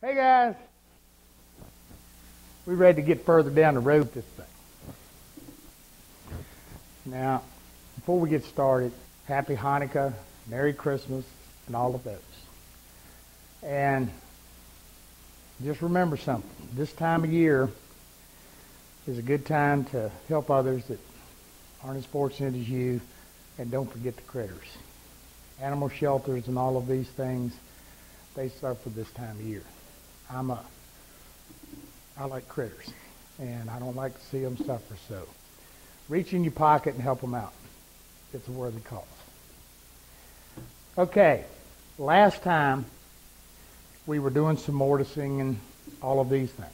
Hey guys, we ready to get further down the road with this thing. Now, before we get started, Happy Hanukkah, Merry Christmas, and all of those. And just remember something. This time of year is a good time to help others that aren't as fortunate as you, and don't forget the critters. Animal shelters and all of these things, they suffer this time of year. I like critters, and I don't like to see them suffer, so reach in your pocket and help them out. It's a worthy cause. Okay, last time we were doing some mortising and all of these things.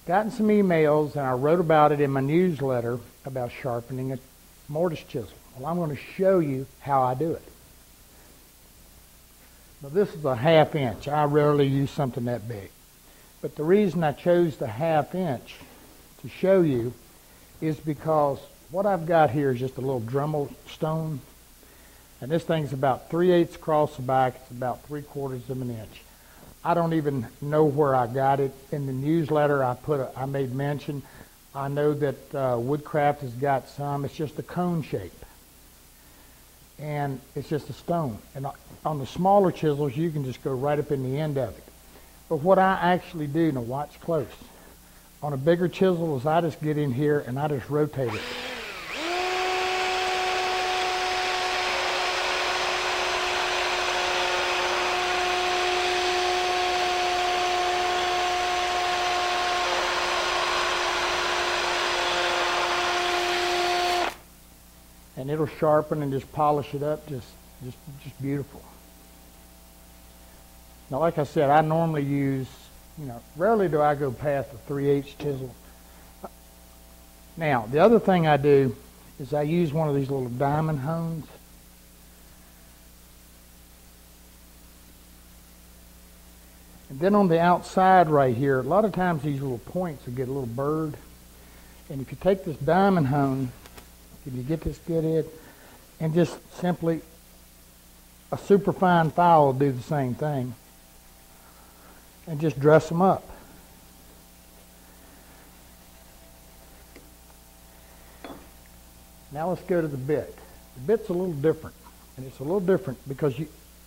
Gotten some emails, and I wrote about it in my newsletter about sharpening a mortise chisel. Well, I'm going to show you how I do it. Now, this is a 1/2 inch. I rarely use something that big. But the reason I chose the 1/2 inch to show you is because what I've got here is just a little Dremel stone. And this thing's about 3/8 across the back. It's about 3/4 of an inch. I don't even know where I got it. In the newsletter, I made mention. I know that Woodcraft has got some. It's just a cone shape. And it's just a stone. And on the smaller chisels, you can just go right up in the end of it. But what I actually do, now watch close. On a bigger chisel is I just get in here and I just rotate it. And it'll sharpen and just polish it up, just beautiful. Now, like I said, I normally use, rarely do I go past the 3/8 chisel. Now, the other thing I do is I use one of these little diamond hones. And then on the outside right here, a lot of times these little points will get a little burred. And if you take this diamond hone, if you get this good in, and just simply, a superfine file will do the same thing. And just dress them up. Now let's go to the bit. The bit's a little different. And it's a little different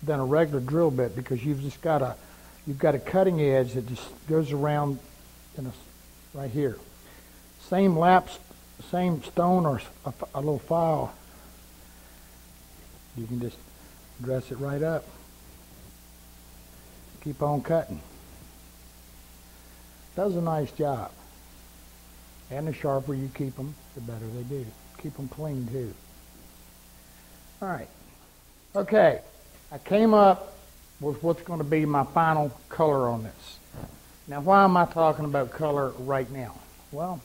than a regular drill bit, because you've got a cutting edge that just goes around right here. Same stone or a little file, you can just dress it right up. Keep on cutting. Does a nice job. And the sharper you keep them, the better they do. Keep them clean too. All right. Okay. I came up with what's going to be my final color on this. Now, why am I talking about color right now? Well,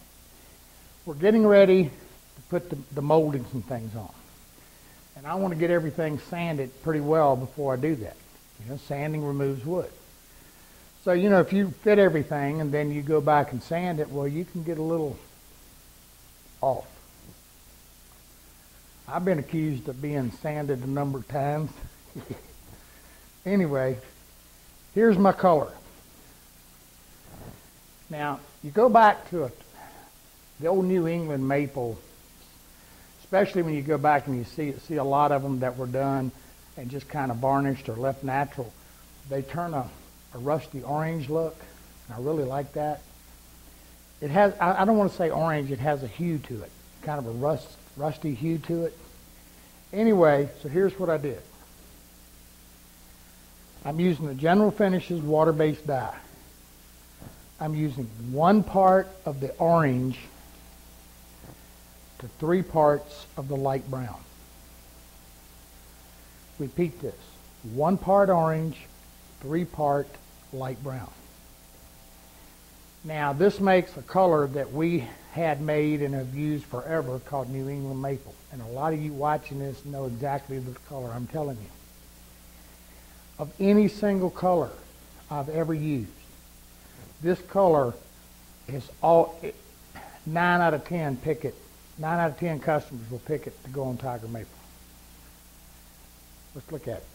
we're getting ready to put the moldings and things on. And I want to get everything sanded pretty well before I do that. Sanding removes wood. So, if you fit everything and then you go back and sand it, well, you can get a little off. I've been accused of being sanded a number of times. Anyway, here's my color. Now, you go back to the old New England maple, especially when you go back and you see a lot of them that were done and just kind of varnished or left natural. They turn a rusty orange look, and I really like that. It has, I don't want to say orange, it has a hue to it, kind of a rusty hue to it. Anyway, so here's what I did. I'm using the General Finishes water-based dye. I'm using 1 part of the orange to 3 parts of the light brown. Repeat this. 1 part orange, 3 part light brown. Now, this makes a color that we had made and have used forever called New England maple. And a lot of you watching this know exactly the color I'm telling you. Of any single color I've ever used, this color is 9 out of 10 pick it. 9 out of 10 customers will pick it to go on Tiger Maple. Let's look at it.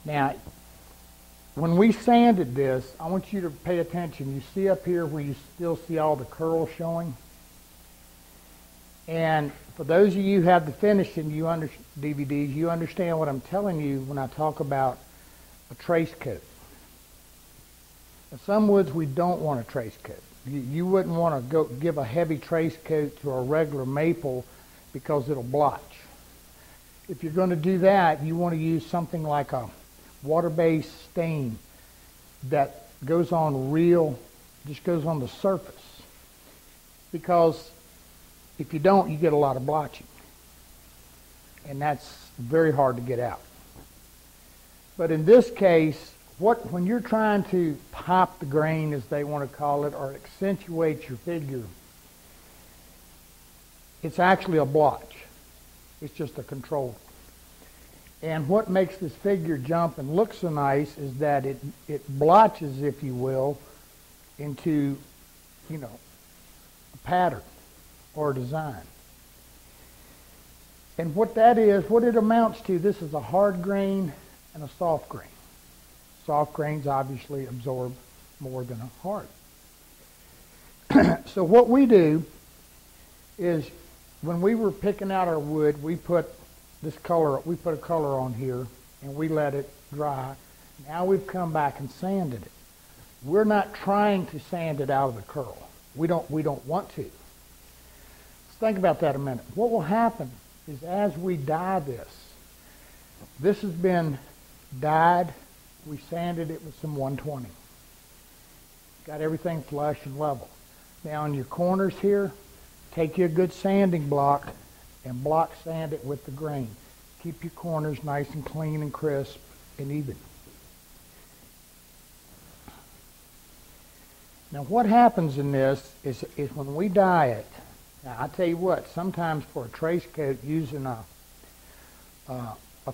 Now, when we sanded this, I want you to pay attention. You see up here where you still see all the curls showing? And for those of you who have the finishing DVDs, you understand what I'm telling you when I talk about a trace coat. In some woods, we don't want a trace coat. You wouldn't want to go give a heavy trace coat to a regular maple because it'll blotch. If you're going to do that, you want to use something like a water-based stain that goes on just goes on the surface. Because if you don't, you get a lot of blotching. And that's very hard to get out. But in this case, when you're trying to pop the grain, as they want to call it, or accentuate your figure, it's actually a blotch. It's just a control. And what makes this figure jump and look so nice is that it blotches, if you will, into, a pattern or a design. And what that is, what it amounts to, this is a hard grain and a soft grain. Soft grains obviously absorb more than a hard. So what we do is, when we were picking out our wood, we put a color on here and we let it dry. Now we've come back and sanded it. We're not trying to sand it out of the curl. We don't want to. Let's think about that a minute. What will happen is, as we dye this has been dyed. We sanded it with some 120. Got everything flush and level. Now in your corners here, take you a good sanding block and block sand it with the grain. Keep your corners nice and clean and crisp and even. Now what happens in this is when we dye it, now I tell you what, sometimes for a trace coat, using a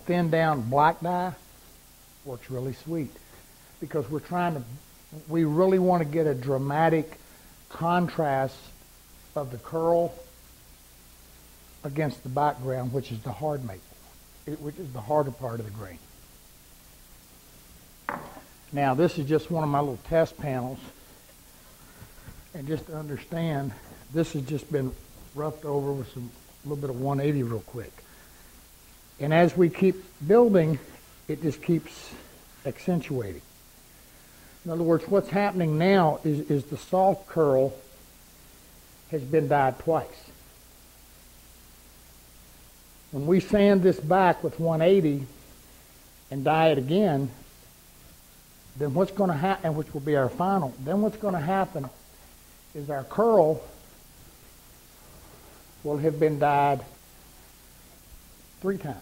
thin down black dye works really sweet, because we really want to get a dramatic contrast of the curl against the background, which is the hard maple, which is the harder part of the grain. Now this is just one of my little test panels, and just to understand, this has just been roughed over with a little bit of 180 real quick. And as we keep building, it just keeps accentuating. In other words, what's happening now is the soft curl has been dyed twice. When we sand this back with 180 and dye it again, then what's going to happen, which will be our final, then what's going to happen is our curl will have been dyed 3 times.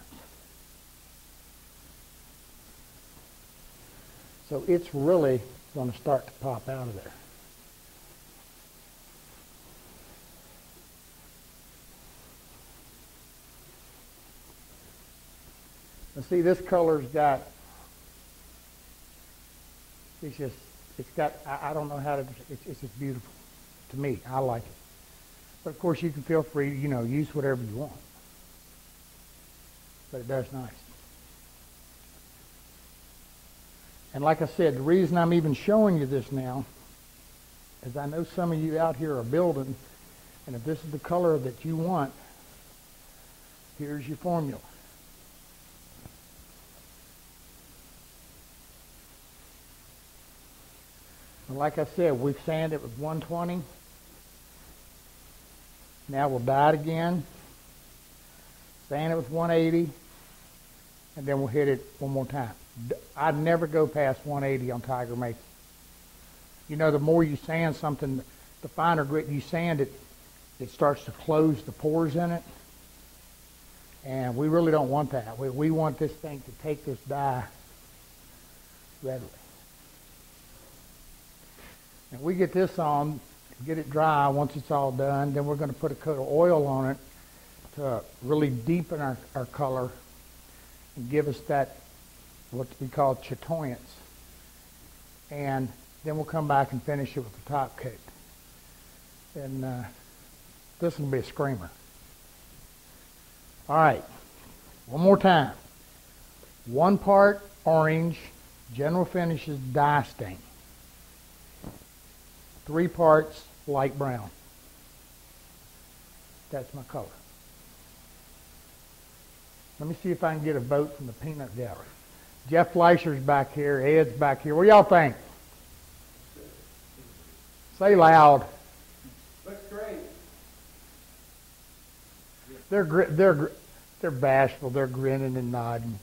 So it's really going to start to pop out of there. Now see, this color's got, I don't know how to, it's just beautiful to me. I like it. But of course you can feel free, use whatever you want. But it does nice. And like I said, the reason I'm even showing you this now is I know some of you out here are building, and if this is the color that you want, here's your formula. And like I said, we've sanded it with 120. Now we'll dye it again, sand it with 180, and then we'll hit it one more time. I'd never go past 180 on Tiger Maple. The more you sand something, the finer grit you sand it, it starts to close the pores in it. And we really don't want that. We want this thing to take this dye readily. And we get this on, get it dry once it's all done. Then we're going to put a coat of oil on it to really deepen our color and give us that, what we call chatoyance. And then we'll come back and finish it with the top coat. And this will be a screamer. All right, one more time. 1 part orange, General Finishes dye stain. 3 parts light brown. That's my color. Let me see if I can get a vote from the peanut gallery. Jeff Fleischer's back here. Ed's back here. What do y'all think? Say loud. Looks great. They're bashful. They're grinning and nodding.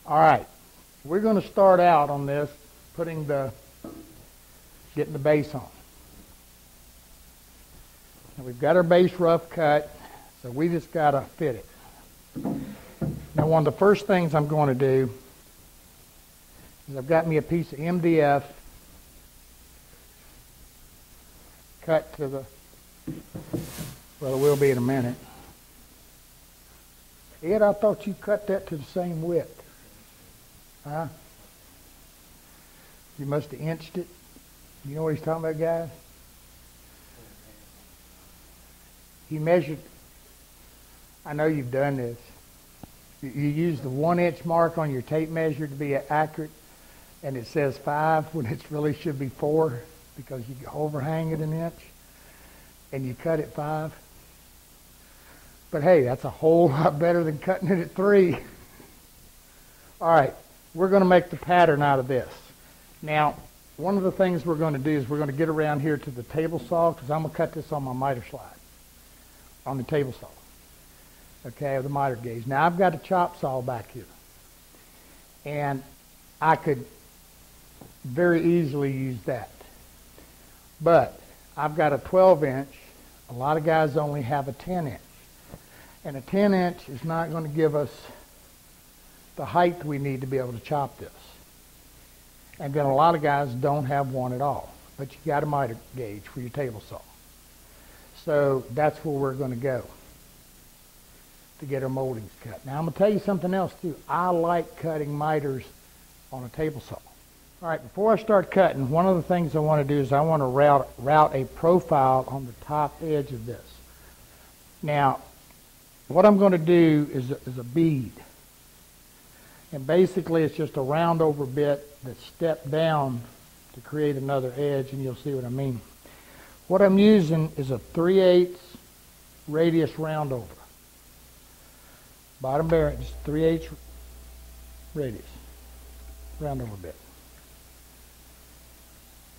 All right. We're going to start out on this getting the base on. Now we've got our base rough cut, so we just got to fit it. Now one of the first things I'm going to do is I've got me a piece of MDF cut to the, well, it will be in a minute. Ed, I thought you cut that to the same width. Huh? You must have inched it. You know what he's talking about, guys? He measured, I know you've done this. You use the 1-inch mark on your tape measure to be accurate, and it says 5 when it really should be 4 because you overhang it 1 inch, and you cut it 5. But hey, that's a whole lot better than cutting it at 3. All right, we're going to make the pattern out of this. Now, one of the things we're going to do is we're going to get around here to the table saw because I'm going to cut this on my miter slide, on the table saw. Okay, the miter gauge. Now I've got a chop saw back here, and I could very easily use that. But I've got a 12-inch. A lot of guys only have a 10-inch, and a 10-inch is not going to give us the height we need to be able to chop this. And then a lot of guys don't have one at all, but you got a miter gauge for your table saw. So that's where we're going to go to get our moldings cut. Now I'm going to tell you something else too. I like cutting miters on a table saw. All right, before I start cutting, one of the things I want to do is I want to route a profile on the top edge of this. Now, what I'm going to do is a bead. And basically it's just a round over bit that's stepped down to create another edge, and you'll see what I mean. What I'm using is a 3/8 radius round over. Bottom bearing, just 3/8 radius, round over bit.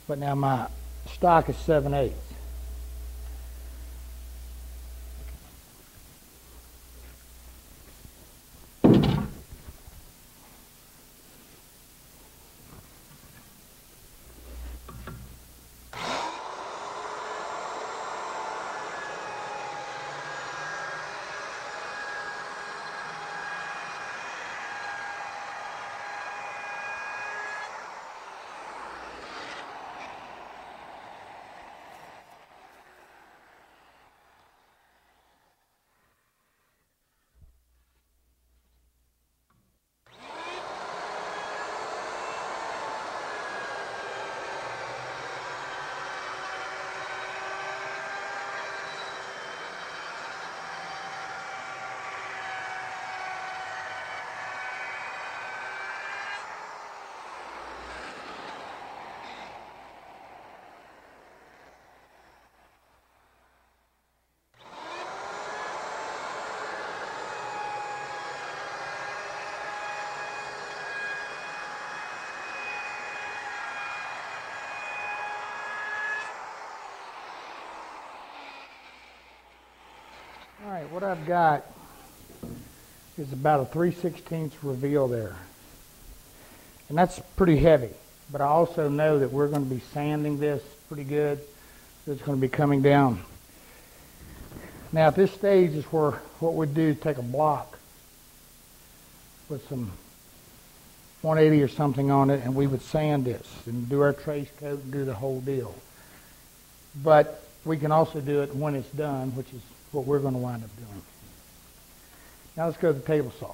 But now my stock is 7/8. All right, what I've got is about a 3/16 reveal there. And that's pretty heavy, but I also know that we're going to be sanding this pretty good, so it's going to be coming down. Now at this stage is where what we'd do is take a block with some 180 or something on it, and we would sand this and do our trace coat and do the whole deal. But we can also do it when it's done, which is what we're going to wind up doing. Now let's go to the table saw.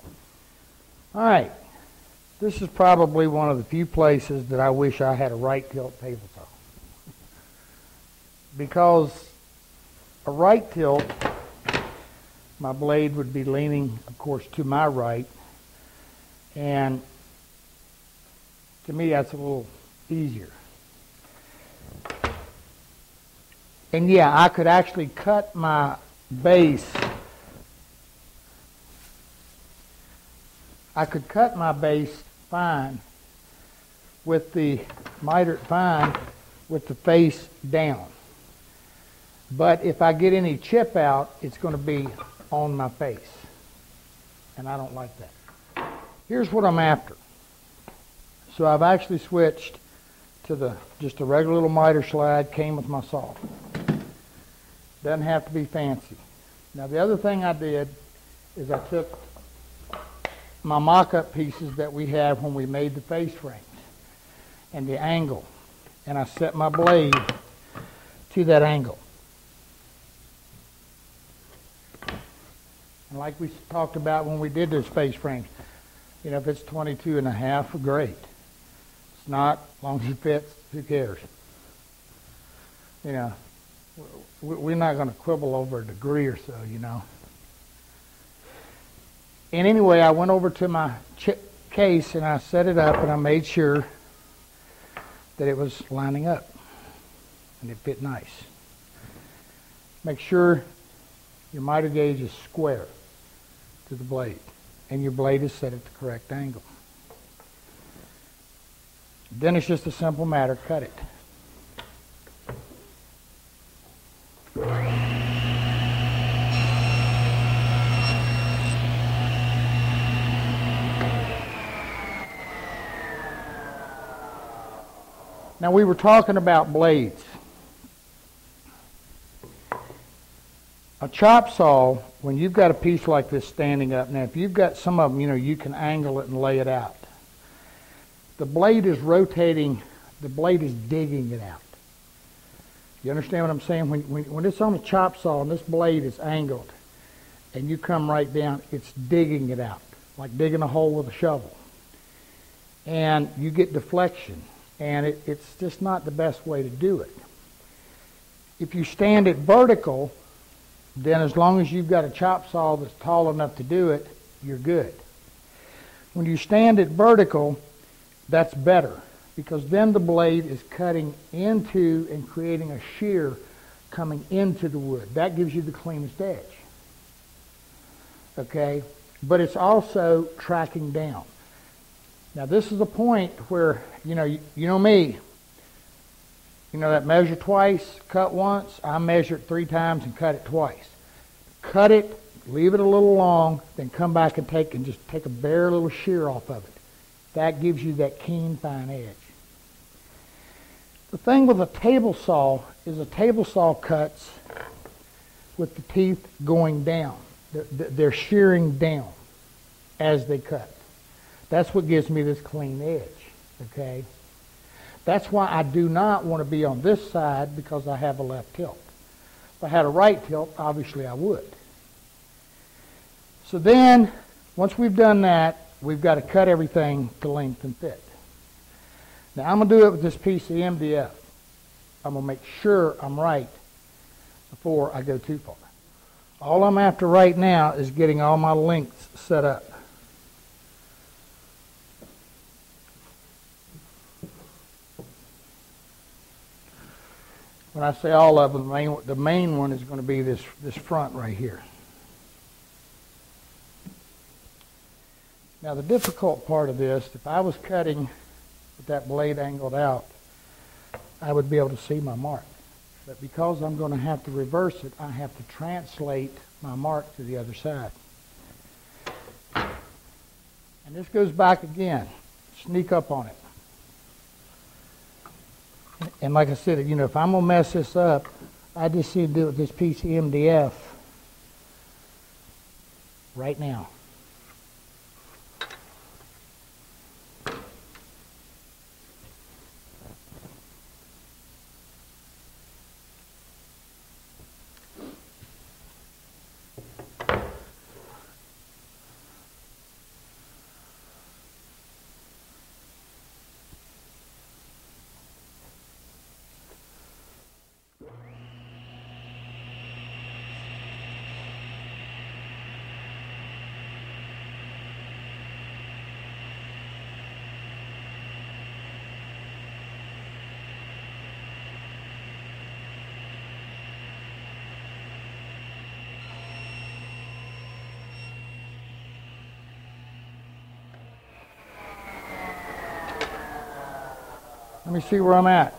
All right, this is probably one of the few places that I wish I had a right tilt table saw. Because a right tilt, my blade would be leaning, of course, to my right, And to me, that's a little easier. And yeah, I could actually cut my base. I could cut my base fine with the mitered fine with the face down. But if I get any chip out, it's going to be on my face. And I don't like that. Here's what I'm after. So I've actually switched to just a regular little miter slide, came with my saw. Doesn't have to be fancy. Now the other thing I did is I took my mock-up pieces that we have when we made the face frames and the angle, and I set my blade to that angle. And like we talked about when we did those face frames, you know, if it's 22.5, great. It's not, as long as it fits, who cares? You know, we're not going to quibble over a degree or so, you know. And anyway, I went over to my case and I set it up and I made sure that it was lining up and it fit nice. Make sure your miter gauge is square to the blade and your blade is set at the correct angle. Then it's just a simple matter, cut it. Now we were talking about blades. A chop saw, when you've got a piece like this standing up, now if you've got some of them, you know, you can angle it and lay it out. The blade is rotating, the blade is digging it out. You understand what I'm saying? When it's on a chop saw and this blade is angled and you come right down, it's digging it out, like digging a hole with a shovel. And you get deflection, and it's just not the best way to do it. If you stand it vertical, then as long as you've got a chop saw that's tall enough to do it, you're good. When you stand it vertical, that's better, because then the blade is cutting into and creating a shear coming into the wood. That gives you the cleanest edge. Okay? But it's also tracking down. Now this is a point where, you know me, you know that measure twice, cut once, I measure it 3 times and cut it twice. Cut it, leave it a little long, then come back and take a bare little shear off of it. That gives you that keen, fine edge. The thing with a table saw is a table saw cuts with the teeth going down. They're shearing down as they cut. That's what gives me this clean edge, okay? That's why I do not want to be on this side, because I have a left tilt. If I had a right tilt, obviously I would. So then, once we've done that, we've got to cut everything to length and fit. Now I'm going to do it with this piece of MDF. I'm going to make sure I'm right before I go too far. All I'm after right now is getting all my lengths set up. When I say all of them, the main one is going to be this front right here. Now the difficult part of this, if I was cutting with that blade angled out, I would be able to see my mark. But because I'm going to have to reverse it, I have to translate my mark to the other side. And this goes back again. Sneak up on it. And like I said, if I'm going to mess this up, I just need to do it with this piece of MDF right now. Let me see where I'm at.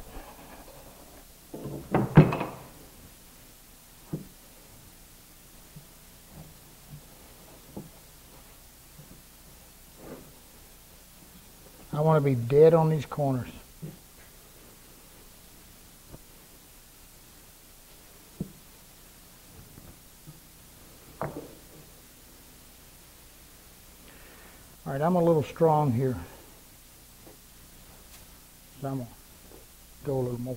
I want to be dead on these corners. All right, I'm a little strong here, so I'm going to go a little more.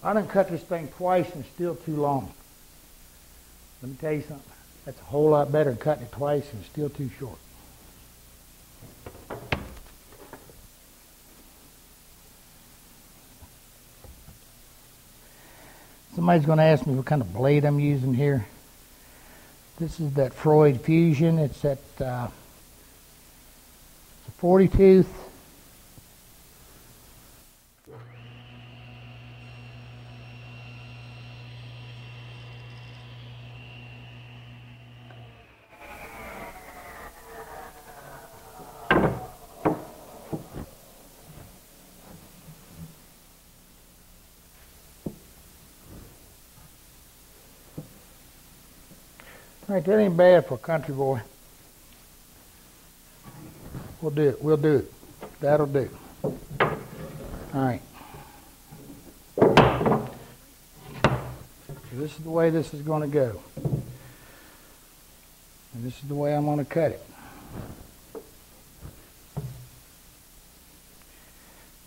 I done cut this thing twice and it's still too long. Let me tell you something. That's a whole lot better than cutting it twice and it's still too short. Somebody's going to ask me what kind of blade I'm using here. This is that Freud Fusion. It's at it's a 40 tooth. All right, that ain't bad for a country boy. We'll do it. We'll do it. That'll do. All right. So this is the way this is going to go. And this is the way I'm going to cut it.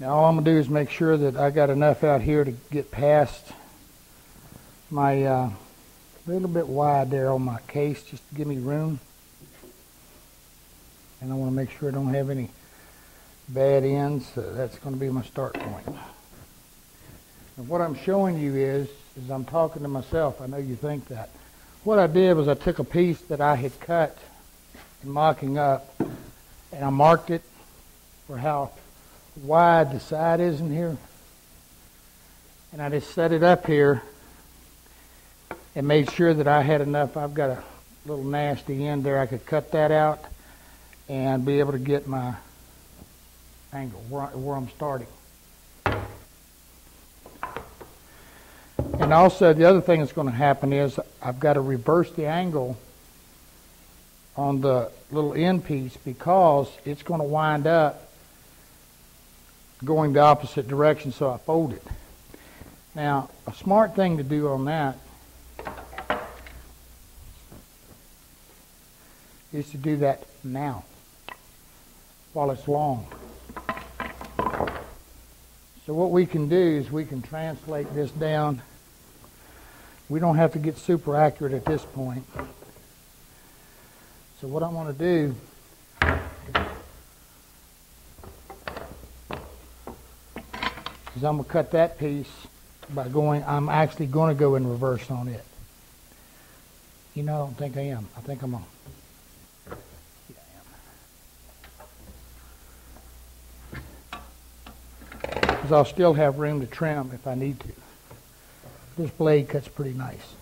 Now all I'm going to do is make sure that I got enough out here to get past my little bit wide there on my case just to give me room. And I want to make sure I don't have any bad ends. So that's going to be my start point. And what I'm showing you is I'm talking to myself. I know you think that. What I did was I took a piece that I had cut and mocking up, and I marked it for how wide the side is in here. And I just set it up here and made sure that I had enough. I've got a little nasty end there. I could cut that out and be able to get my angle where I'm starting. And also the other thing that's going to happen is I've got to reverse the angle on the little end piece because it's going to wind up going the opposite direction, so I fold it. Now, a smart thing to do on that is to do that now, while it's long. So what we can do is we can translate this down. We don't have to get super accurate at this point. So what I want to do is I'm going to cut that piece by going, I'm actually going to go in reverse on it. You know, I don't think I am. I think I'm on. Yeah, I am. Because I'll still have room to trim if I need to. This blade cuts pretty nice.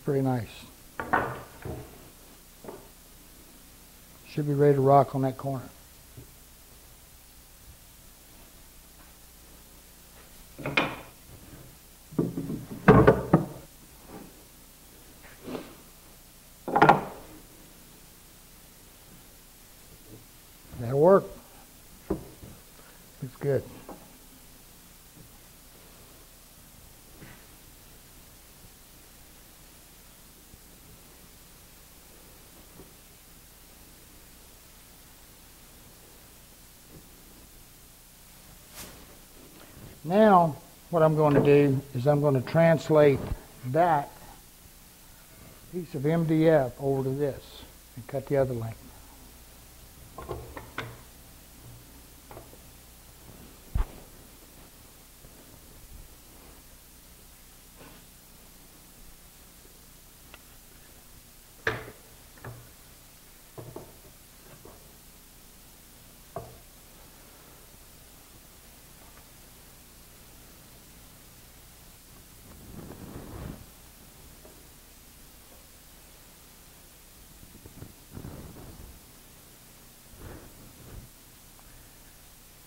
pretty nice. Should be ready to rock on that corner. That'll work. Looks good. Now, what I'm going to do is I'm going to translate that piece of MDF over to this and cut the other length.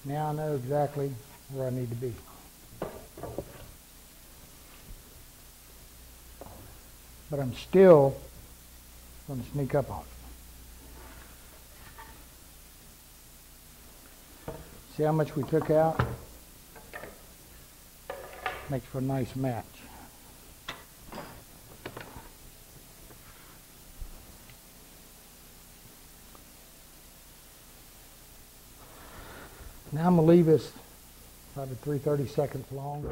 Now I know exactly where I need to be. But I'm still going to sneak up on it. See how much we took out? Makes for a nice match. Now I'm going to leave this probably 3/30 seconds long.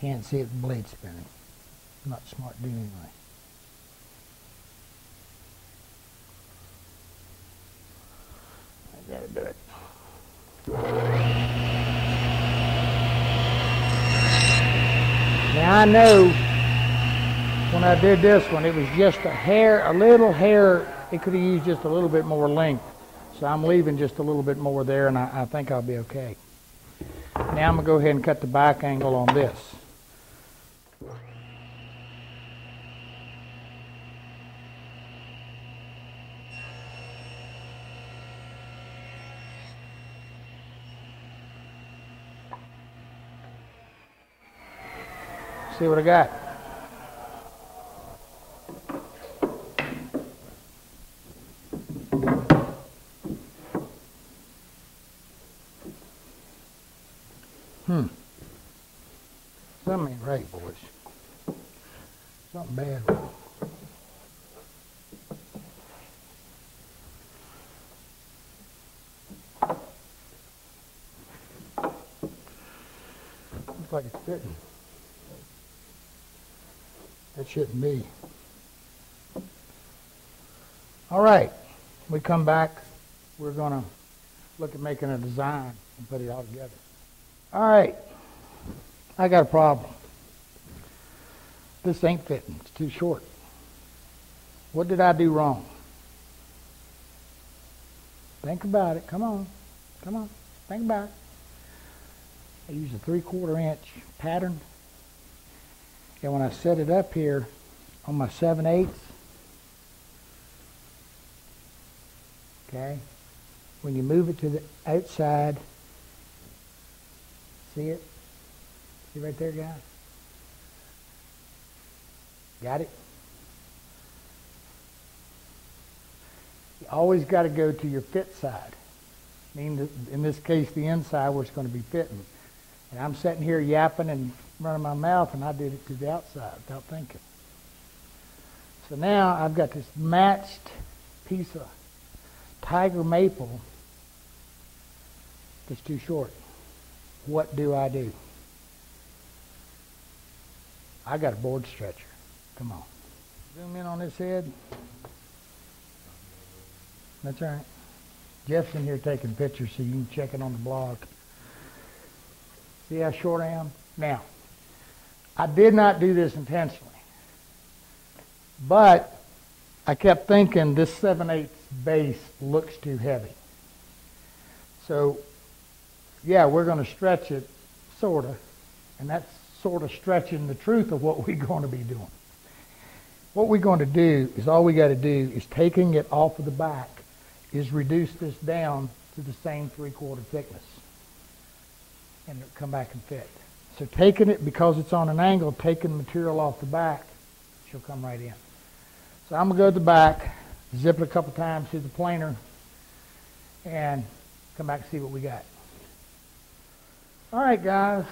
Can't see it, the blade spinning. Not smart to do anyway. I gotta do it. Now I know when I did this one, it was just a hair, a little hair. It could have used just a little bit more length. So I'm leaving just a little bit more there, and I think I'll be okay. Now I'm gonna go ahead and cut the back angle on this. See what I got. Something ain't right, boys. Something bad. Looks like it's fitting. That shouldn't be. All right, we come back. We're going to look at making a design and put it all together. All right, I got a problem. This ain't fitting. It's too short. What did I do wrong? Think about it. Come on. Come on. Think about it. I used a 3/4 inch pattern. And when I set it up here on my 7/8, okay, when you move it to the outside, see it? See right there, guys? Got it? You always got to go to your fit side. I mean, in this case, the inside where it's going to be fitting. And I'm sitting here yapping and running my mouth, and I did it to the outside without thinking. So now I've got this matched piece of tiger maple that's too short. What do I do? I got a board stretcher. Come on. Zoom in on this head. That's all right. Jeff's in here taking pictures so you can check it on the blog. See how short I am? Now, I did not do this intentionally, but I kept thinking this 7/8 base looks too heavy. So, yeah, we're going to stretch it, sort of, and that's sort of stretching the truth of what we're going to be doing. What we're going to do is all we got to do is taking it off of the back is reduce this down to the same 3/4 thickness, and it'll come back and fit. So taking it, because it's on an angle, taking material off the back, she'll come right in. So I'm going to go to the back, zip it a couple times through the planer, and come back and see what we got. All right, guys.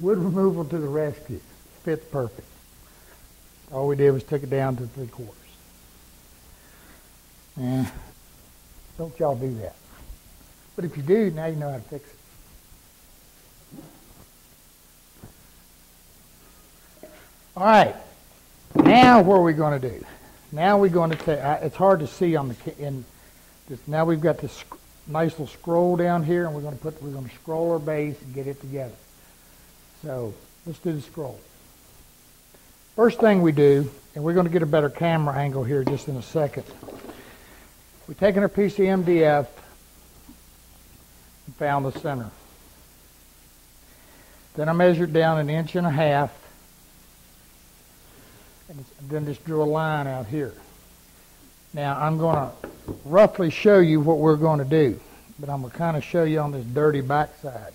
Wood removal to the rescue. Fits perfect. All we did was took it down to 3/4. Yeah. Don't y'all do that. But if you do, now you know how to fix it. All right. Now what are we going to do? Now we're going to take, it's hard to see on this. Now we've got this nice little scroll down here, and we're going to scroll our base and get it together. So let's do the scroll. First thing we do, and we're going to get a better camera angle here just in a second. We're taking our piece of MDF and found the center. Then I measured down 1.5 inches, and then just drew a line out here. Now I'm going to roughly show you what we're going to do, but I'm going to kind of show you on this dirty backside.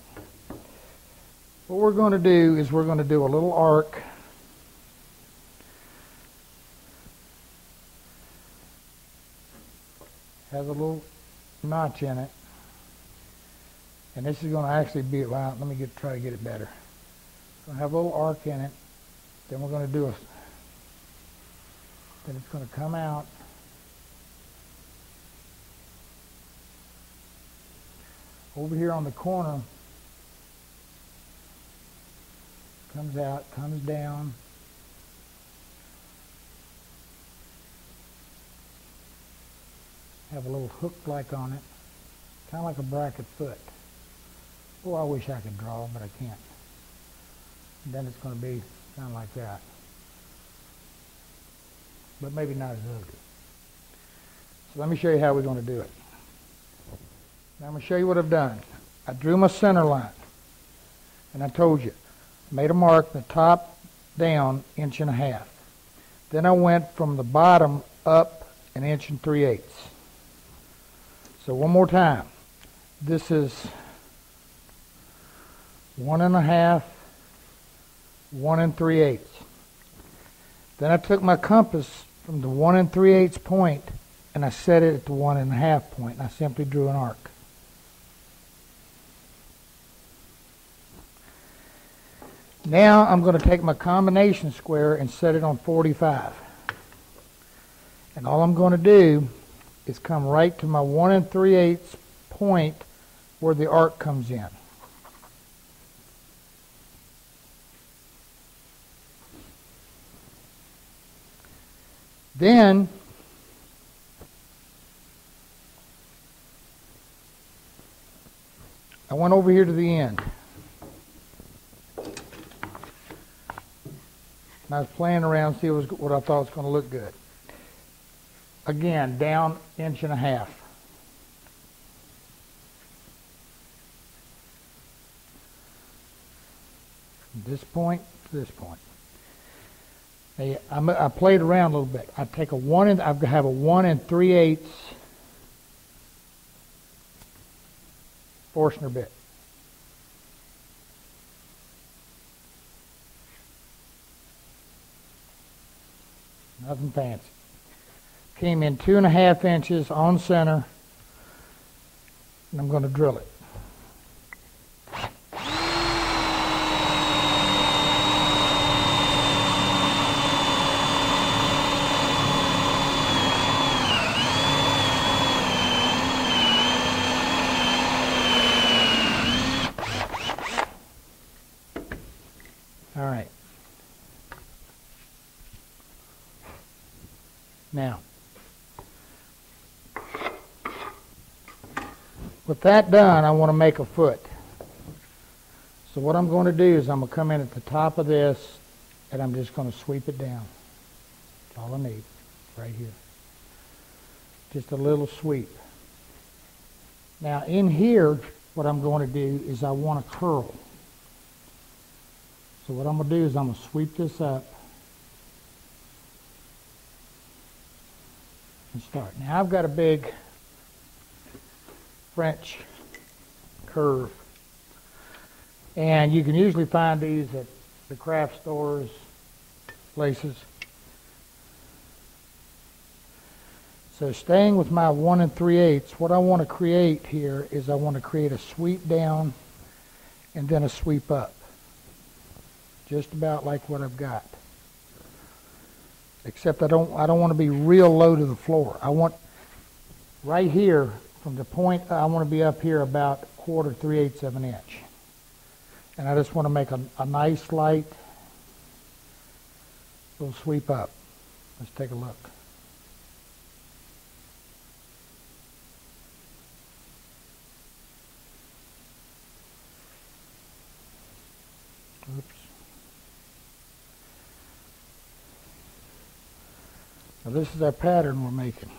What we're going to do is we're going to do a little arc. Has a little notch in it. And this is going to actually be, well, let me try to get it better. It's going to have a little arc in it. Then we're going to do then it's going to come out. Over here on the corner, comes out, comes down. Have a little hook-like on it, kind of like a bracket foot. Oh, I wish I could draw, but I can't. And then it's going to be kind of like that, but maybe not as ugly. So let me show you how we're going to do it. Now I'm going to show you what I've done. I drew my center line, and I told you, made a mark the top down 1.5 inches. Then I went from the bottom up 1 3/8 inches. So one more time. This is 1.5, 1 3/8. Then I took my compass from the 1 3/8 point and I set it at the 1.5 point, and I simply drew an arc. Now I'm going to take my combination square and set it on 45. And all I'm going to do is come right to my 1 3/8 point where the arc comes in. Then I went over here to the end. And I was playing around to see what I thought was going to look good. Again, down 1.5 inches. From this point to this point. Now, I played around a little bit. I take I have a 1 3/8 Forstner bit. Nothing fancy. Came in 2.5 inches on center, and I'm going to drill it. All right. Now, with that done, I want to make a foot. So what I'm going to do is I'm going to come in at the top of this, and I'm just going to sweep it down. That's all I need, right here. Just a little sweep. Now in here, what I'm going to do is I want to curl. So what I'm going to do is I'm going to sweep this up and start. Now I've got a big French curve, and you can usually find these at the craft stores, places. So staying with my 1 3/8, what I want to create here is I want to create a sweep down and then a sweep up. Just about like what I've got. Except I don't want to be real low to the floor. I want right here from the point, I want to be up here about 1/4 3/8 of an inch. And I just want to make a nice light little sweep up. Let's take a look. Oops. Now this is our pattern we're making.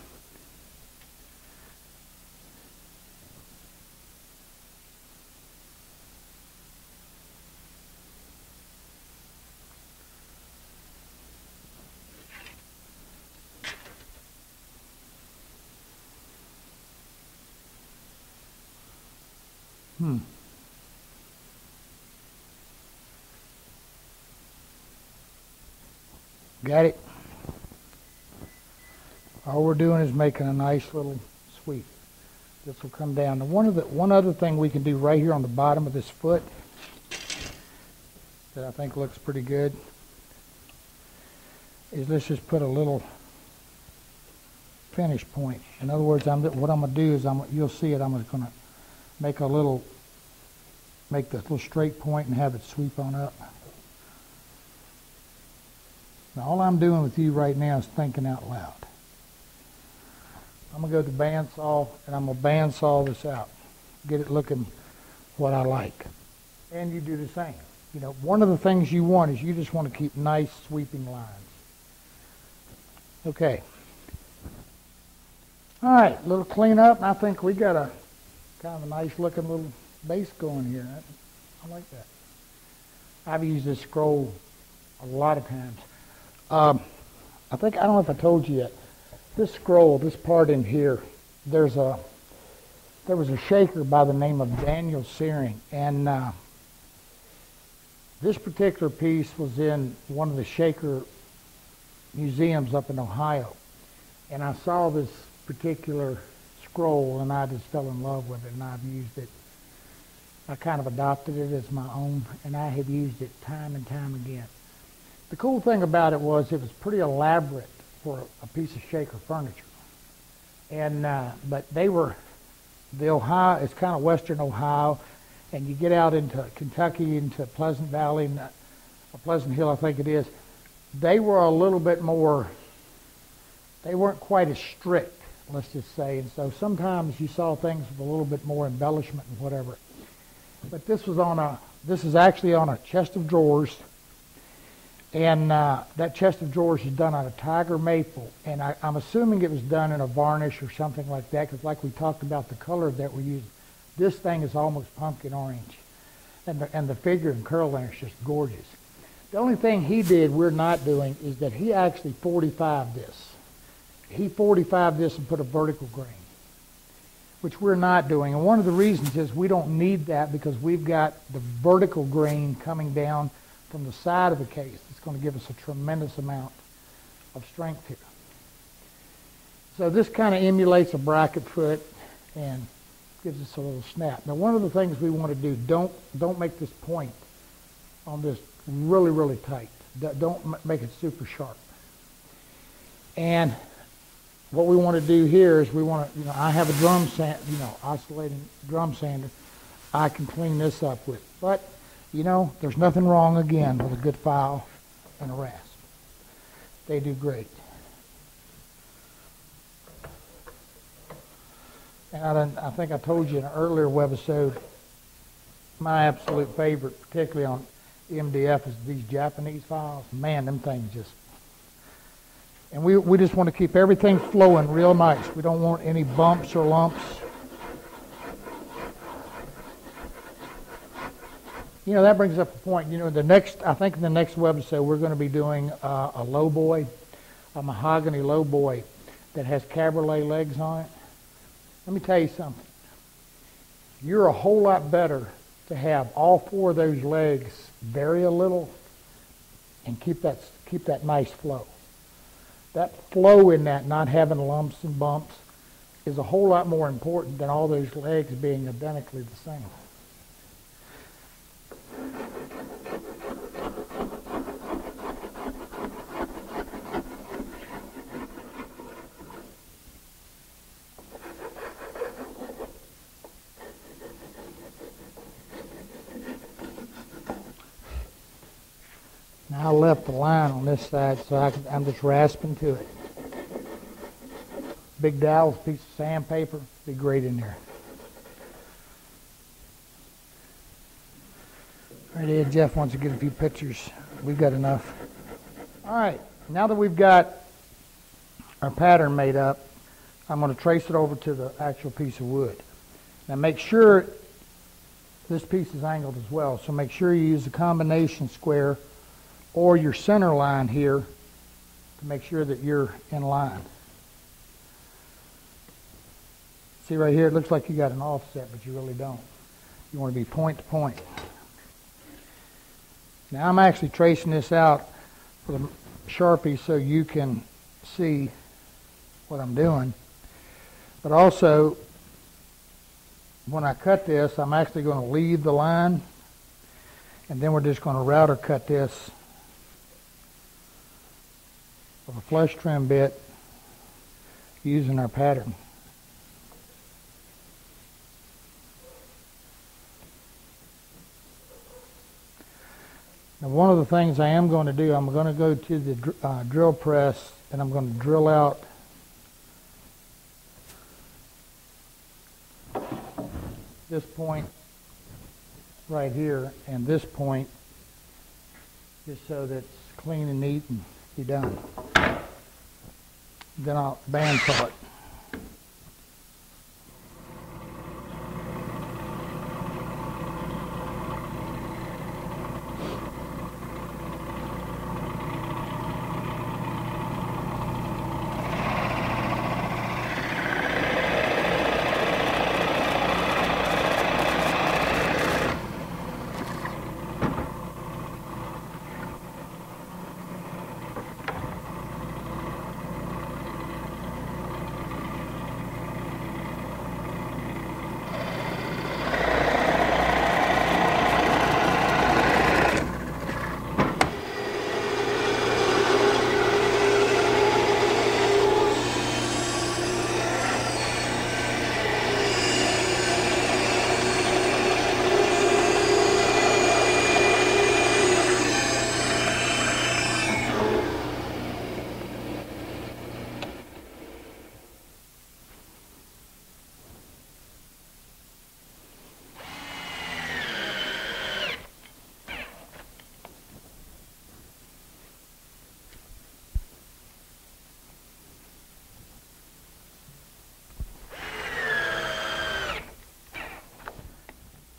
Got it? All we're doing is making a nice little sweep. This will come down. Now one other thing we can do right here on the bottom of this foot that I think looks pretty good is let's just put a little finish point. In other words, what I'm going to do is you'll see it. I'm just going to make this little straight point and have it sweep on up. Now all I'm doing with you right now is thinking out loud. I'm going to go to the bandsaw and I'm going to bandsaw this out. Get it looking what I like. And you do the same. You know, one of the things you want is you just want to keep nice sweeping lines. Okay. All right, a little cleanup, and I think we got a kind of a nice looking little base going here. I like that. I've used this scroll a lot of times. I don't know if I told you yet. This scroll, this part in here, there was a shaker by the name of Daniel Searing, and this particular piece was in one of the shaker museums up in Ohio, and I saw this particular scroll and I just fell in love with it, and I've used it. I kind of adopted it as my own, and I have used it time and time again. The cool thing about it was pretty elaborate for a piece of shaker furniture. And but they were the Ohio, it's kind of western Ohio, and you get out into Kentucky, into Pleasant Valley, or Pleasant Hill, I think it is. They were a little bit more, they weren't quite as strict, let's just say. And so sometimes you saw things with a little bit more embellishment and whatever. But this is actually on a chest of drawers. And that chest of drawers is done out of tiger maple, and I'm assuming it was done in a varnish or something like that, because like we talked about the color that we use, this thing is almost pumpkin orange, and the figure and curl there is just gorgeous. The only thing he did we're not doing is that he actually 45'd this. He 45'd this and put a vertical grain, which we're not doing. And one of the reasons is we don't need that because we've got the vertical grain coming down from the side of the case. It's going to give us a tremendous amount of strength here. So this kind of emulates a bracket foot and gives us a little snap. Now one of the things we want to do, don't make this point on this really, really tight. Don't make it super sharp. And what we want to do here is we want to, I have a drum sand, oscillating drum sander I can clean this up with. But there's nothing wrong, again, with a good file and a rasp. They do great. And I think I told you in an earlier webisode, my absolute favorite, particularly on MDF, is these Japanese files. Man, them things just... And we just want to keep everything flowing real nice. We don't want any bumps or lumps. You know, that brings up a point. You know, I think in the next webisode, we're going to be doing a lowboy, a mahogany lowboy that has cabriolet legs on it. Let me tell you something. You're a whole lot better to have all four of those legs vary a little and keep that nice flow. That flow in that, not having lumps and bumps, is a whole lot more important than all those legs being identically the same. Now I left the line on this side, so I'm just rasping to it. Big dowel's piece of sandpaper, be great in there. Right here, Jeff wants to get a few pictures. We've got enough. All right, now that we've got our pattern made up, I'm going to trace it over to the actual piece of wood. Now make sure this piece is angled as well, so make sure you use a combination square or your center line here to make sure that you're in line. See right here, it looks like you got an offset, but you really don't. You want to be point to point. Now I'm actually tracing this out with a Sharpie so you can see what I'm doing. But also, when I cut this, I'm actually going to leave the line, and then we're just going to router cut this with a flush trim bit using our pattern. Now one of the things I am going to do, I'm going to go to the drill press and I'm going to drill out this point right here and this point, just so that it's clean and neat and be done. Then I'll bandsaw it.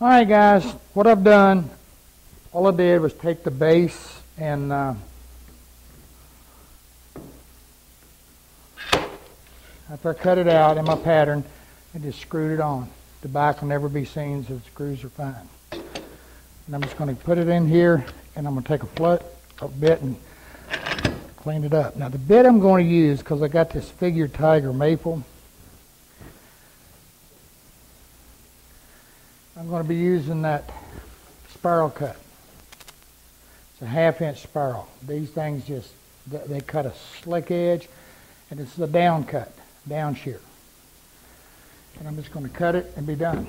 All right, guys, what I've done, all I did was take the base and after I cut it out in my pattern, I just screwed it on. The back will never be seen, so the screws are fine. And I'm just going to put it in here, and I'm going to take a bit and clean it up. Now the bit I'm going to use, because I got this figure tiger maple, I'm going to be using that spiral cut. It's a 1/2 inch spiral. These things just, they cut a slick edge, and this is a down cut, down shear. And I'm just going to cut it and be done.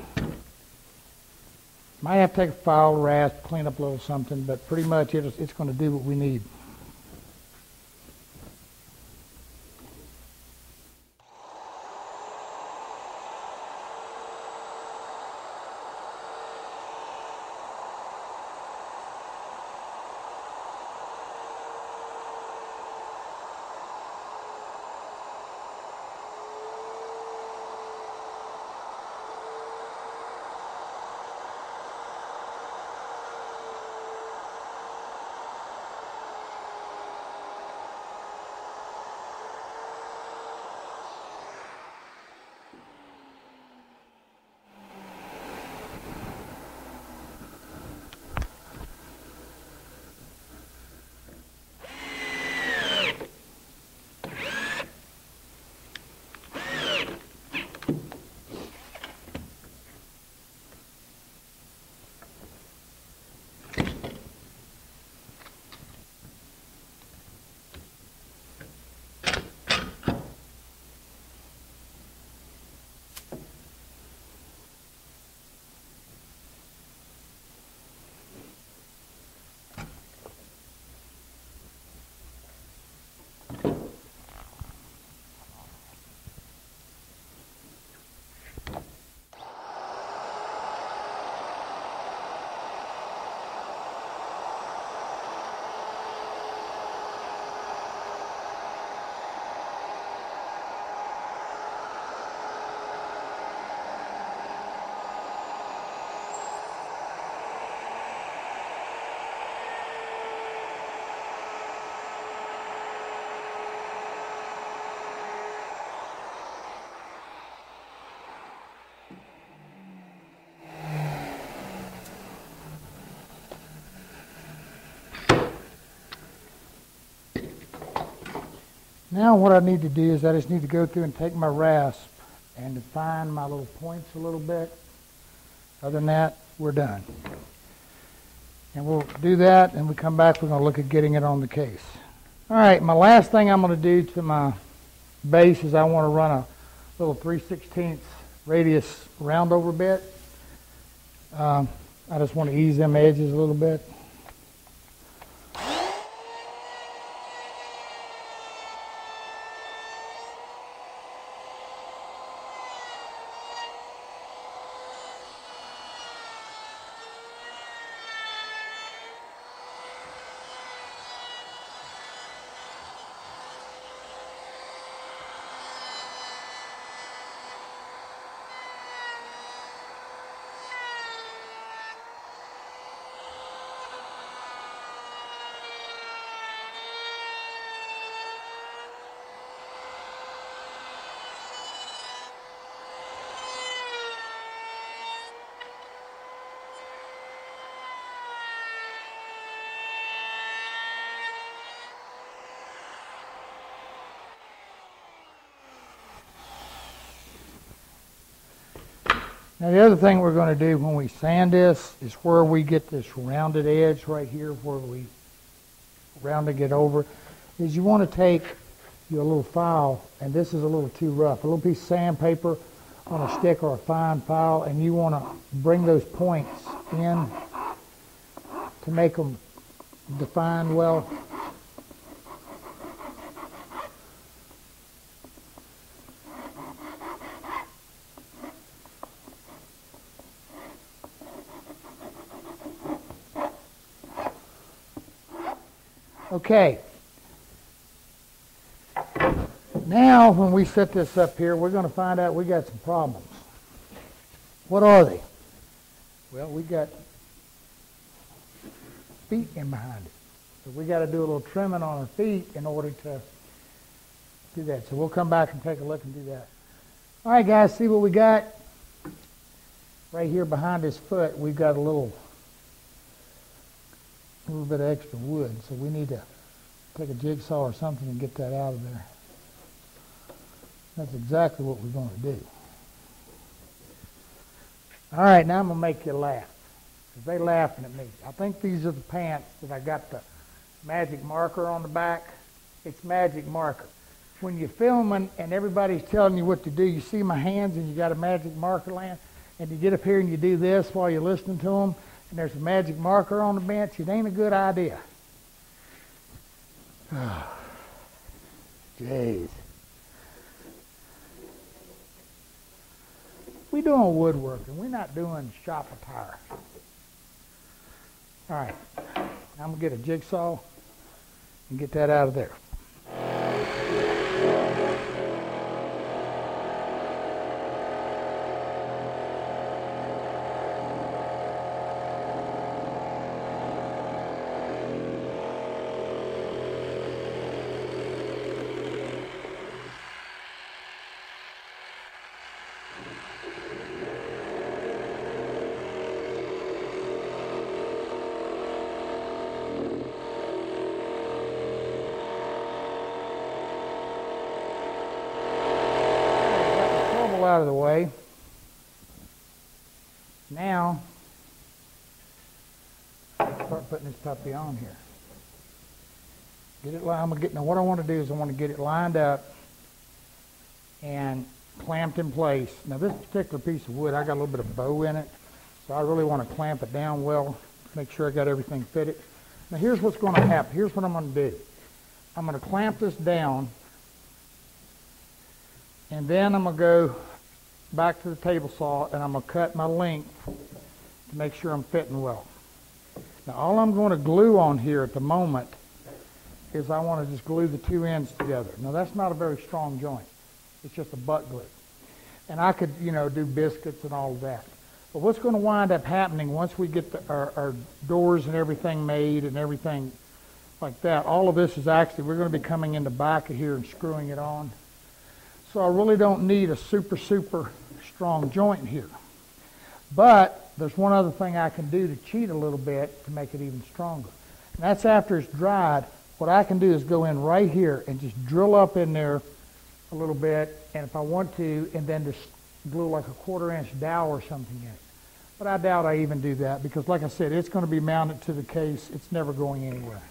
Might have to take a file, rasp, clean up a little something, but pretty much it's going to do what we need. Now what I need to do is I just need to go through and take my rasp and define my little points a little bit. Other than that, we're done. And we'll do that, and we come back, we're going to look at getting it on the case. All right, my last thing I'm going to do to my base is I want to run a little 3/16 radius roundover bit. I just want to ease them edges a little bit. Now the other thing we're going to do when we sand this is where we get this rounded edge right here, where we rounding it over, is you want to take your little file, and this is a little too rough, a little piece of sandpaper on a stick or a fine file, and you want to bring those points in to make them defined well. Okay, now when we set this up here, we're going to find out we got some problems. What are they? Well, we got feet in behind it. So we got to do a little trimming on our feet in order to do that. So we'll come back and take a look and do that. All right, guys, see what we got? Right here behind his foot, we've got a little bit of extra wood, so we need to take a jigsaw or something and get that out of there. That's exactly what we're going to do. All right, now I'm going to make you laugh, because they're laughing at me. I think these are the pants that I got the magic marker on the back. It's magic marker. When you're filming and everybody's telling you what to do, you see my hands and you got a magic marker laying, and you get up here and you do this while you're listening to them, and there's a magic marker on the bench, it ain't a good idea. Oh, jeez. We're doing woodworking. We're not doing shop attire. All right. I'm going to get a jigsaw and get that out of there. Out of the way. Now, start putting this puppy on here. Get it lined. Now, what I want to do is I want to get it lined up and clamped in place. Now, this particular piece of wood, I got a little bit of bow in it, so I really want to clamp it down well, make sure I got everything fitted. Now, here's what's going to happen. Here's what I'm going to do. I'm going to clamp this down, and then I'm going to go back to the table saw, and I'm going to cut my length to make sure I'm fitting well. Now all I'm going to glue on here at the moment is I want to just glue the two ends together. Now that's not a very strong joint. It's just a butt glue. And I could, do biscuits and all of that. But what's going to wind up happening once we get our doors and everything made and everything like that, all of this is actually, we're going to be coming in the back of here and screwing it on. So I really don't need a super strong joint here. But there's one other thing I can do to cheat a little bit to make it even stronger. And that's after it's dried, what I can do is go in right here and just drill up in there a little bit, and if I want to, and then just glue like a 1/4 inch dowel or something in it. But I doubt I even do that because, like I said, it's going to be mounted to the case. It's never going anywhere.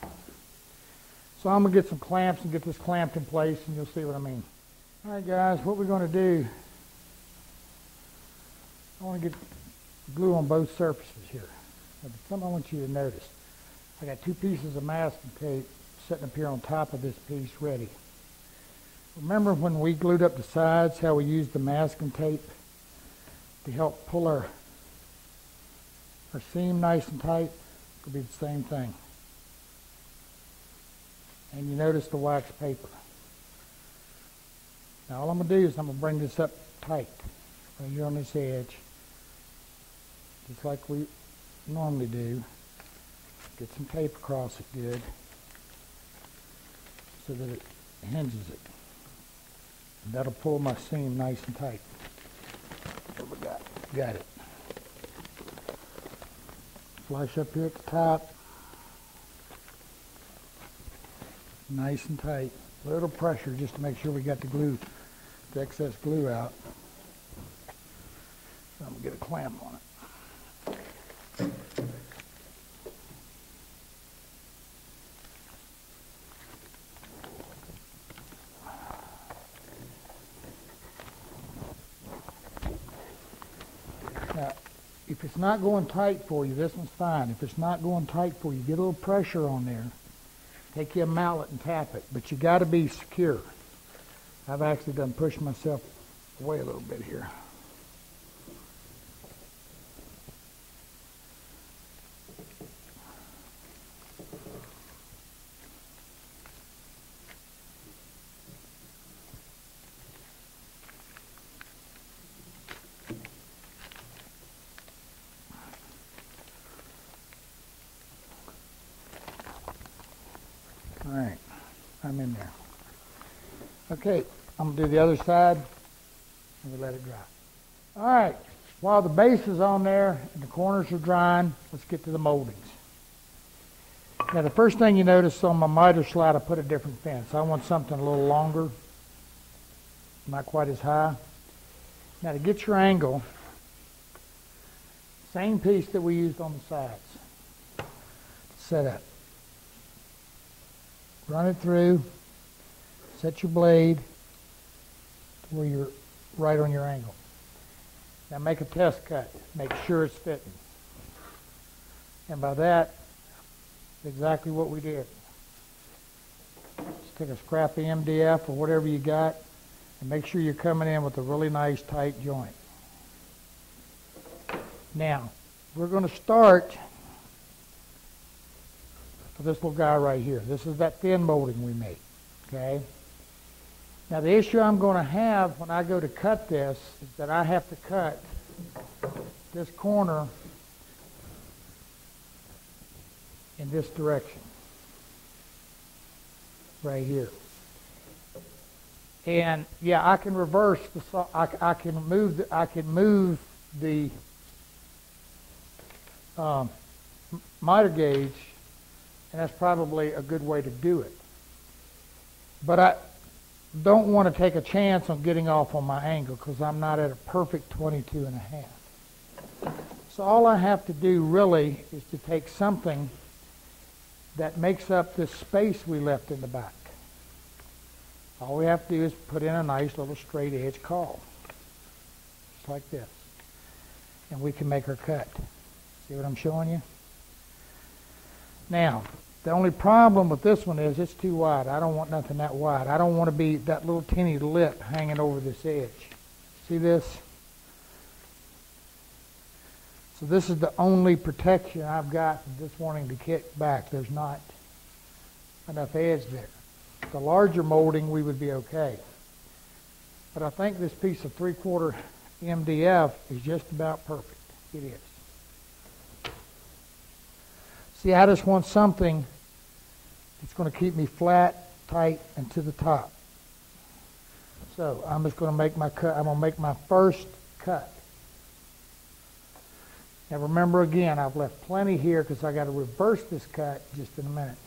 So I'm going to get some clamps and get this clamped in place, and you'll see what I mean. All right, guys, what we're going to do, I want to get glue on both surfaces here. Now, something I want you to notice. I got 2 pieces of masking tape sitting up here on top of this piece ready. Remember when we glued up the sides, how we used the masking tape to help pull our seam nice and tight? It'll be the same thing. And you notice the wax paper. Now all I'm going to do is I'm going to bring this up tight right here on this edge, just like we normally do. Get some tape across it good so that it hinges it. And that'll pull my seam nice and tight. What we got? Got it. Flush up here at the top. Nice and tight. A little pressure just to make sure we got the glue, the excess glue out. So I'm going to get a clamp on it. Now, if it's not going tight for you, this one's fine. If it's not going tight for you, get a little pressure on there. Take you a mallet and tap it, but you got to be secure. I've actually done pushed myself away a little bit here. All right, I'm in there. Okay, I'm going to do the other side, and we let it dry. All right, while the base is on there and the corners are drying, let's get to the moldings. Now, the first thing you notice on my miter slide, I put a different fence. I want something a little longer, not quite as high. Now, to get your angle, same piece that we used on the sides. Set up. Run it through, set your blade to where you're right on your angle. Now make a test cut. Make sure it's fitting. And by that, exactly what we did. Just take a scrappy MDF or whatever you got and make sure you're coming in with a really nice tight joint. Now, we're going to start with this little guy right here. This is that thin molding we made, okay? Now the issue I'm going to have when I go to cut this is that I have to cut this corner in this direction, right here. And yeah, I can reverse the, I can move the miter gauge, and that's probably a good way to do it. But I don't want to take a chance on getting off on my angle because I'm not at a perfect 22.5. So all I have to do really is to take something that makes up this space we left in the back. All we have to do is put in a nice little straight edge caul, just like this. And we can make our cut. See what I'm showing you? Now, the only problem with this one is it's too wide. I don't want nothing that wide. I don't want to be that little teeny lip hanging over this edge. See this? So this is the only protection I've got from this wanting to kick back. There's not enough edge there. The larger molding, we would be okay. But I think this piece of 3/4 MDF is just about perfect. It is. See, I just want something that's going to keep me flat, tight, and to the top. So I'm just going to make my cut. I'm going to make my first cut. Now remember again, I've left plenty here because I got to reverse this cut just in a minute.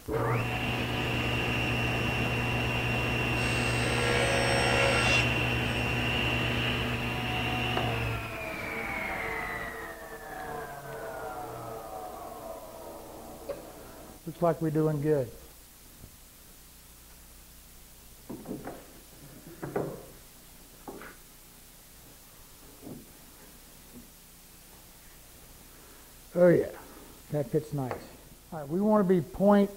Looks like we're doing good. Oh yeah, that fits nice. All right, we want to be point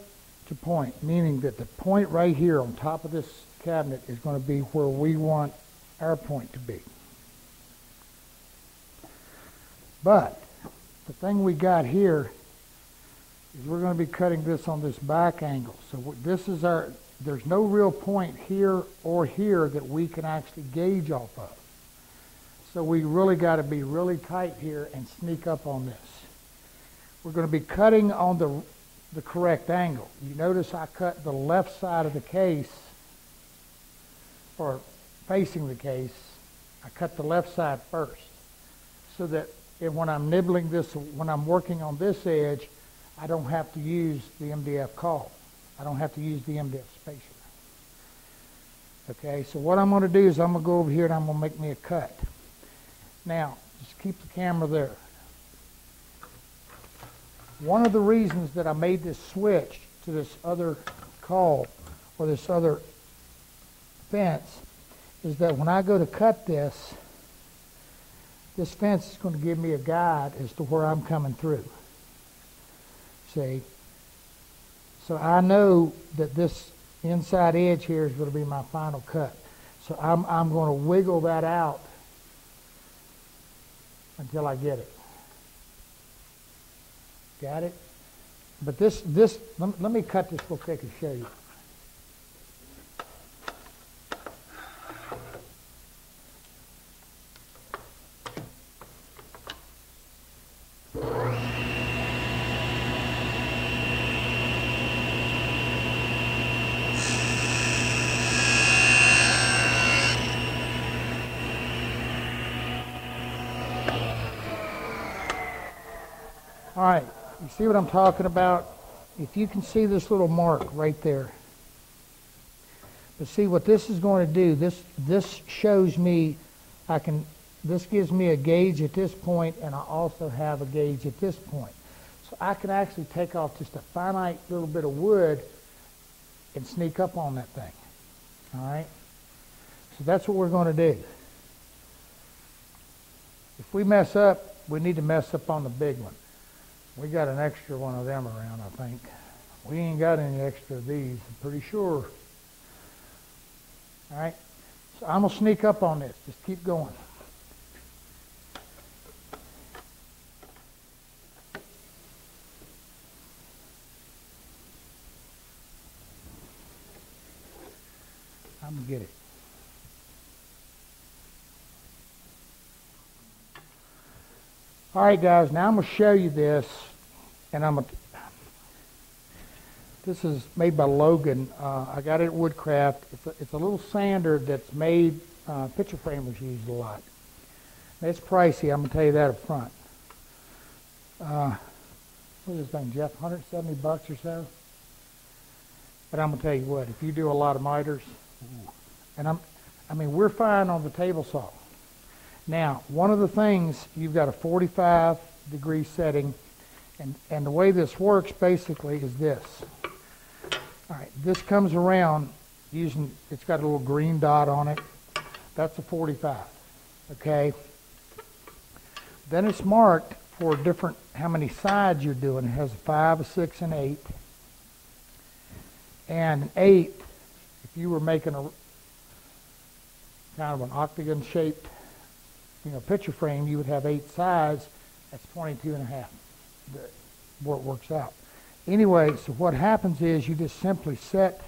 to point, meaning that the point right here on top of this cabinet is going to be where we want our point to be. But the thing we got here is we're going to be cutting this on this back angle. So this is our, there's no real point here or here that we can actually gauge off of. So we really got to be really tight here and sneak up on this. We're going to be cutting on the correct angle. You notice I cut the left side of the case, or facing the case. I cut the left side first, so that when I'm nibbling this, when I'm working on this edge, I don't have to use the MDF caul. I don't have to use the MDF spacer. Okay, so what I'm going to do is I'm going to go over here and I'm going to make me a cut. Now, just keep the camera there. One of the reasons that I made this switch to this other caul, or this other fence, is that when I go to cut this, this fence is going to give me a guide as to where I'm coming through. See? So I know that this inside edge here is going to be my final cut. So I'm going to wiggle that out until I get it. Got it? But let me cut this real quick and show you. All right, you see what I'm talking about? If you can see this little mark right there. But see what this is going to do, this shows me, this gives me a gauge at this point, and I also have a gauge at this point. So I can actually take off just a finite little bit of wood and sneak up on that thing. All right? So that's what we're going to do. If we mess up, we need to mess up on the big one. We got an extra one of them around, I think. We ain't got any extra of these, I'm pretty sure. All right, so I'm going to sneak up on this. Just keep going. I'm going to get it. All right, guys, now I'm going to show you this, and this is made by Logan. I got it at Woodcraft. It's a little sander that's made, picture framers use a lot. It's pricey, I'm going to tell you that up front. What is this thing, Jeff, 170 bucks or so? But I'm going to tell you what, if you do a lot of miters, and I mean, we're fine on the table saw. Now, one of the things, you've got a 45-degree setting, and the way this works basically is this. All right, this comes around using, it's got a little green dot on it. That's a 45, okay? Then it's marked for different, how many sides you're doing. It has a 5, a 6, and 8. And an 8, if you were making a kind of an octagon-shaped picture frame, you would have 8 sides. That's 22 and a half, where it works out. Anyway, so what happens is you just simply set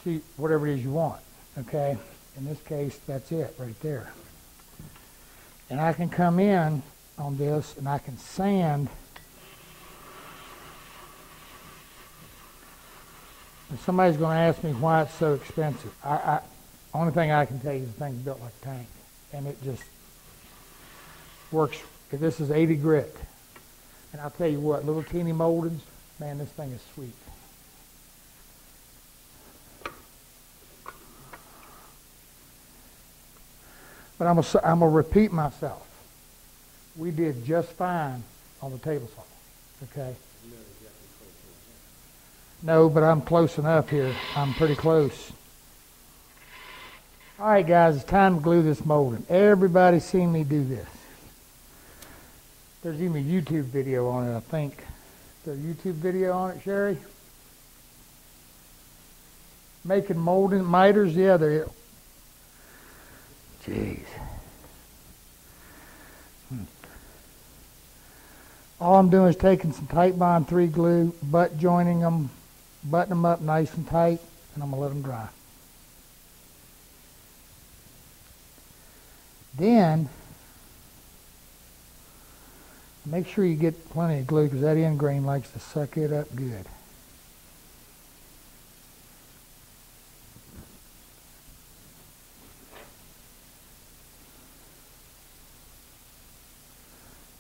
to whatever it is you want, okay? In this case, that's it right there. And I can come in on this and I can sand. And somebody's going to ask me why it's so expensive. Only thing I can tell you is the thing's built like a tank, and it just works. This is 80 grit, and I'll tell you what, little teeny Mouldings Man, this thing is sweet. But I'm gonna repeat myself. We did just fine on the table saw, okay? No, but I'm close enough here. I'm pretty close. All right, guys, it's time to glue this molding. Everybody's seen me do this. There's even a YouTube video on it, I think. Is there a YouTube video on it, Sherry? Making molding miters? Yeah, there is. Jeez. All I'm doing is taking some Tight Bond 3 glue, butt joining them, button them up nice and tight, and I'm going to let them dry. Then, make sure you get plenty of glue because that end grain likes to suck it up good.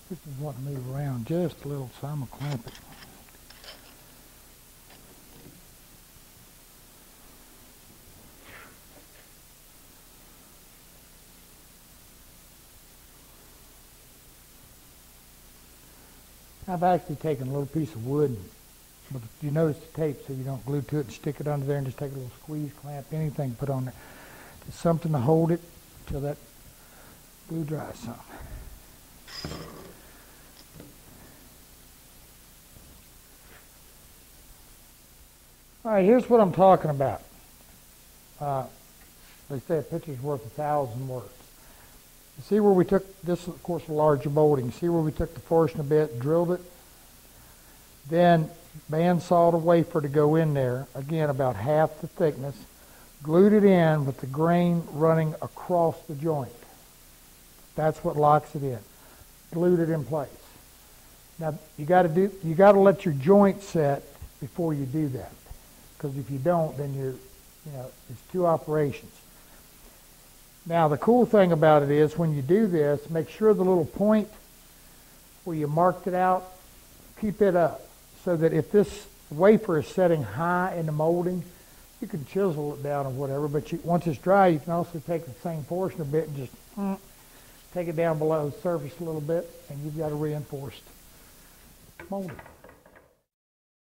This is what to move around just a little, so I'm going to clamp it. I've actually taken a little piece of wood, but you notice the tape so you don't glue to it and stick it under there and just take a little squeeze, clamp, anything put on there. It's something to hold it till that glue dries some. All right, here's what I'm talking about. They say a picture's worth 1,000 words. You see where we took, this of course a larger molding, see where we took the portion bit, drilled it, then bandsawed a wafer to go in there, again about half the thickness, glued it in with the grain running across the joint. That's what locks it in. Glued it in place. Now you got to let your joint set before you do that, because if you don't, then it's two operations. Now the cool thing about it is when you do this, make sure the little point where you marked it out, keep it up so that if this wafer is setting high in the molding, you can chisel it down or whatever, but once it's dry, you can also take the same portion a bit and just take it down below the surface a little bit, and you've got a reinforced molding.